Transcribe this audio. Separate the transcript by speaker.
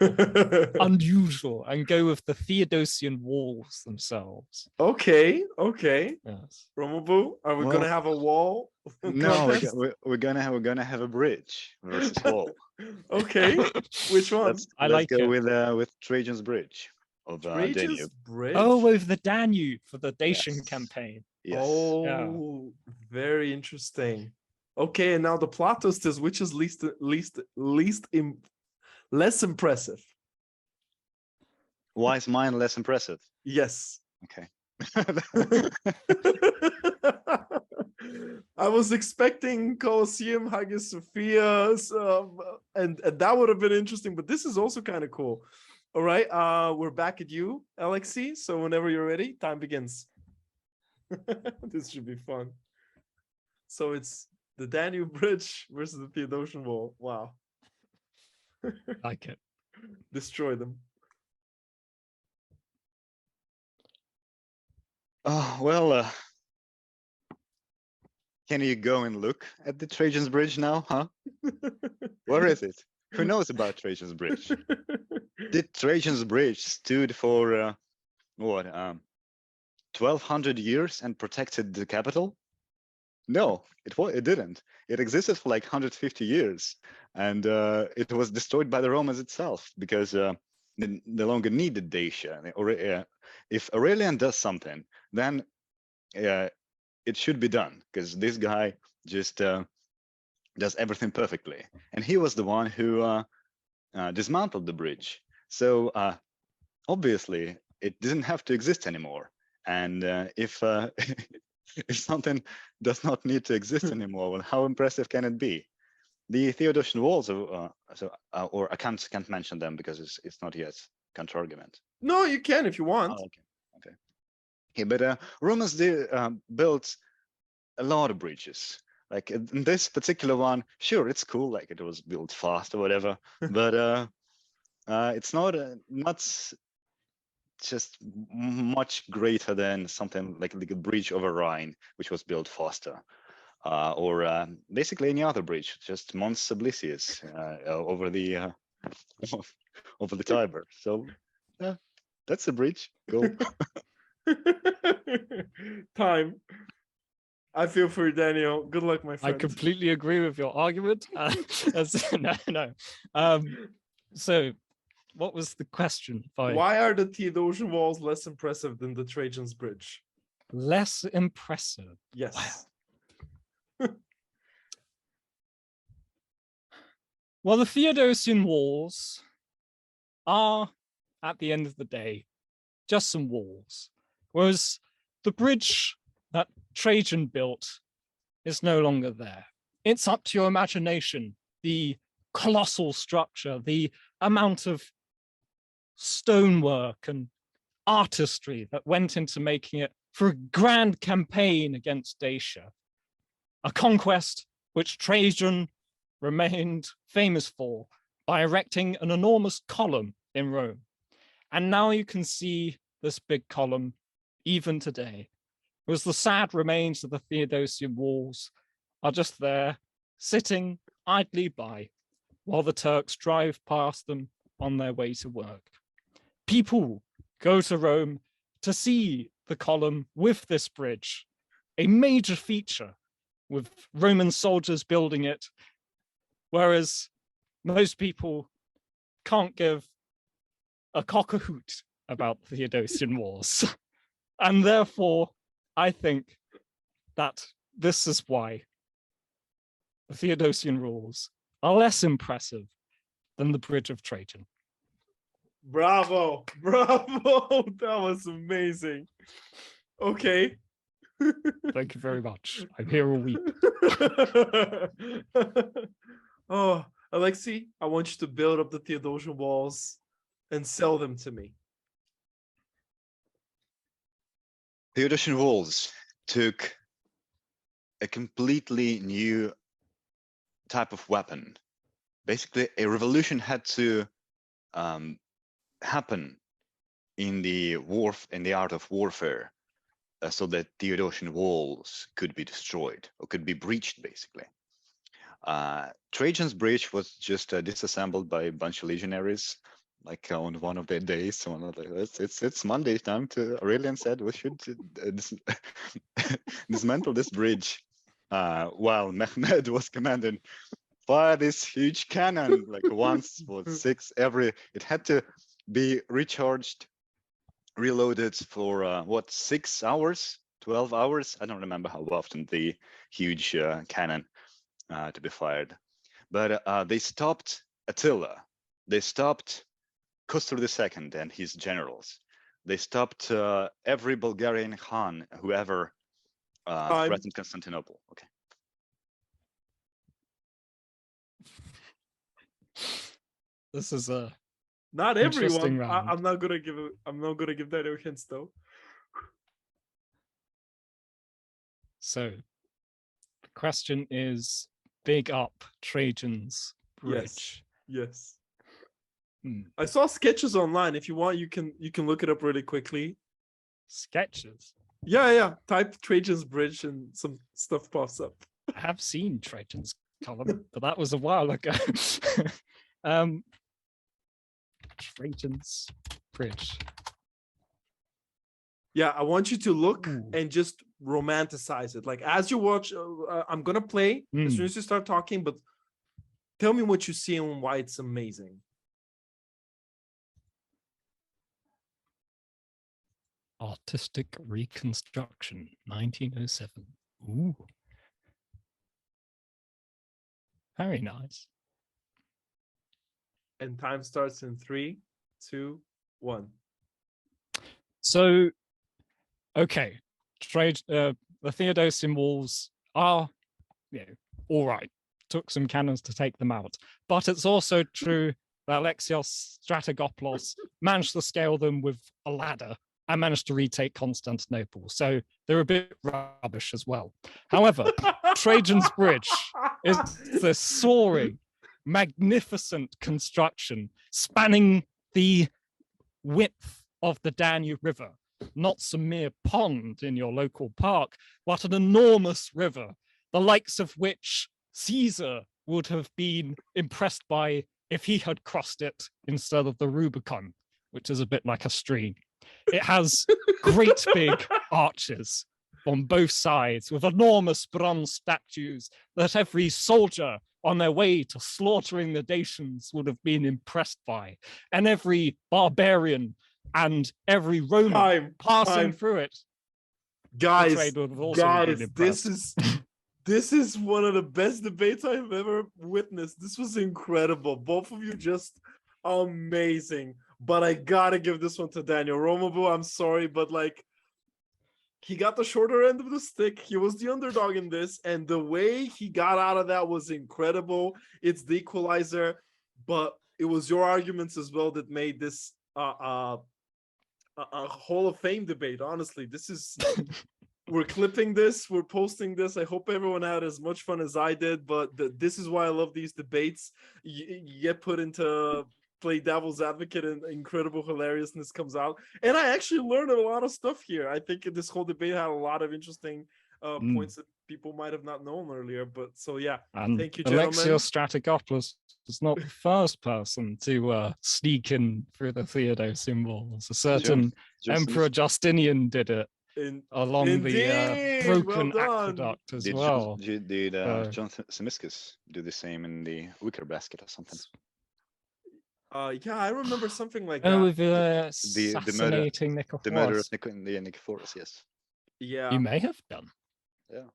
Speaker 1: unusual and go with the Theodosian Walls themselves.
Speaker 2: Okay, okay.
Speaker 1: Yes.
Speaker 2: Romobu, are we gonna have a wall?
Speaker 3: No,
Speaker 2: contest?
Speaker 3: we're gonna have a bridge versus wall.
Speaker 2: Okay, which one?
Speaker 3: Let's go with Trajan's Bridge of
Speaker 2: Trajan's
Speaker 3: Danube.
Speaker 2: Bridge.
Speaker 1: Oh, with the Danube for the Dacian
Speaker 3: Yes.
Speaker 1: campaign.
Speaker 3: Yes.
Speaker 2: Oh, very interesting. Okay, and now the plot twist is which is less impressive.
Speaker 3: Why is mine less impressive?
Speaker 2: Yes.
Speaker 3: Okay.
Speaker 2: I was expecting Colosseum, Hagia Sophia, and that would have been interesting, but this is also kind of cool. All right, we're back at you, Alexei. So whenever you're ready, time begins. This should be fun. So it's the Danube Bridge versus the Theodosian Wall. Wow.
Speaker 1: Like it.
Speaker 2: Destroy them.
Speaker 3: Oh, well, can you go and look at the Trajan's Bridge now, huh? Where is it? Who knows about Trajan's Bridge? Did Trajan's Bridge stood for, 1,200 years and protected the capital? No, it didn't. It existed for like 150 years, and it was destroyed by the Romans itself because they no longer needed Dacia. If Aurelian does something, then it should be done because this guy just does everything perfectly, and he was the one who dismantled the bridge. So obviously, it didn't have to exist anymore. And if if something does not need to exist anymore, well, how impressive can it be? The Theodosian Walls, or I can't mention them because it's not yet counter argument.
Speaker 2: No, you can if you want.
Speaker 3: Oh, okay. Yeah, but Romans built a lot of bridges. Like in this particular one, sure, it's cool, like it was built fast or whatever, but it's not just much greater than something like a bridge over Rhine, which was built faster, or basically any other bridge, just Mons Sublicius over the over the Tiber. So that's a bridge. Go.
Speaker 2: Time. I feel for you, Daniel. Good luck, my friend.
Speaker 1: I completely agree with your argument. No. So, what was the question?
Speaker 2: Why are the Theodosian Walls less impressive than the Trajan's Bridge?
Speaker 1: Less impressive?
Speaker 2: Yes.
Speaker 1: Wow. Well, the Theodosian Walls are, at the end of the day, just some walls. Whereas the bridge that Trajan built is no longer there. It's up to your imagination, the colossal structure, the amount of stonework and artistry that went into making it for a grand campaign against Dacia, a conquest which Trajan remained famous for by erecting an enormous column in Rome. And now you can see this big column even today. It was the sad remains of the Theodosian Walls are just there, sitting idly by, while the Turks drive past them on their way to work. People go to Rome to see the column with this bridge, a major feature with Roman soldiers building it, whereas most people can't give a cock a hoot about the Theodosian Wars. And therefore, I think that this is why the Theodosian Walls are less impressive than the Bridge of Trajan.
Speaker 2: Bravo, bravo, that was amazing. Okay.
Speaker 1: Thank you very much. I'm here all week.
Speaker 2: Oh, Alexei, I want you to build up the Theodosian Walls and sell them to me.
Speaker 3: Theodosian Walls took a completely new type of weapon. Basically, a revolution had to happen in the art of warfare, so that Theodosian Walls could be destroyed or could be breached, basically. Trajan's Bridge was just disassembled by a bunch of legionaries like on one of their days. One of the, it's Monday time. To Aurelian said we should dismantle this bridge. While Mehmed was commanding, fire this huge cannon like once for it had to be recharged, reloaded for what, 6 hours, 12 hours? I don't remember how often the huge cannon to be fired. But they stopped Attila. They stopped Khosrow II and his generals. They stopped every Bulgarian Khan who ever threatened Constantinople. Okay.
Speaker 1: This is a
Speaker 2: Not
Speaker 1: interesting
Speaker 2: everyone.
Speaker 1: round.
Speaker 2: I'm not gonna give. I'm not gonna give that hints though.
Speaker 1: So the question is, big up Trajan's Bridge.
Speaker 2: Yes.
Speaker 1: Hmm.
Speaker 2: I saw sketches online. If you want, you can look it up really quickly.
Speaker 1: Sketches.
Speaker 2: Yeah. Type Trajan's Bridge and some stuff pops up.
Speaker 1: I have seen Trajan's column, but that was a while ago. Trajan's Bridge.
Speaker 2: Yeah, I want you to look
Speaker 1: Ooh.
Speaker 2: and just romanticize it. Like as you watch, I'm gonna play as soon as you start talking, but tell me what you see and why it's amazing.
Speaker 1: Artistic Reconstruction, 1907. Ooh. Very nice.
Speaker 2: And time starts in 3, 2, 1.
Speaker 1: So, okay, the Theodosian Walls are, all right. Took some cannons to take them out, but it's also true that Alexios Strategopoulos managed to scale them with a ladder and managed to retake Constantinople. So they're a bit rubbish as well. However, Trajan's Bridge is this soaring, magnificent construction spanning the width of the Danube River, not some mere pond in your local park, but an enormous river, the likes of which Caesar would have been impressed by if he had crossed it instead of the Rubicon, which is a bit like a stream. It has great big arches on both sides with enormous bronze statues that every soldier on their way to slaughtering the Dacians would have been impressed by, and every barbarian and every Roman passing through it.
Speaker 2: Guys, this is one of the best debates I've ever witnessed. This was incredible. Both of you just amazing. But I gotta give this one to Daniel Romabu. I'm sorry, but like, he got the shorter end of the stick. He was the underdog in this, and the way he got out of that was incredible. It's the equalizer, but it was your arguments as well that made this a Hall of Fame debate. Honestly, this is. We're clipping this, we're posting this. I hope everyone had as much fun as I did, but this is why I love these debates. You get put into play devil's advocate and incredible hilariousness comes out. And I actually learned a lot of stuff here. I think this whole debate had a lot of interesting points that people might have not known earlier. But so, yeah,
Speaker 1: and
Speaker 2: thank you, gentlemen.
Speaker 1: Alexios Strategopoulos was not the first person to sneak in through the Theodosian Walls. A certain Emperor Justinian did it. Along the broken aqueduct as well.
Speaker 3: Did John Zemiscus do the same in the wicker basket or something?
Speaker 2: Yeah, I remember something like that.
Speaker 1: Oh, with assassinating
Speaker 3: the murder of Nicephorus, yes.
Speaker 2: Yeah,
Speaker 1: you may have done.
Speaker 3: Yeah,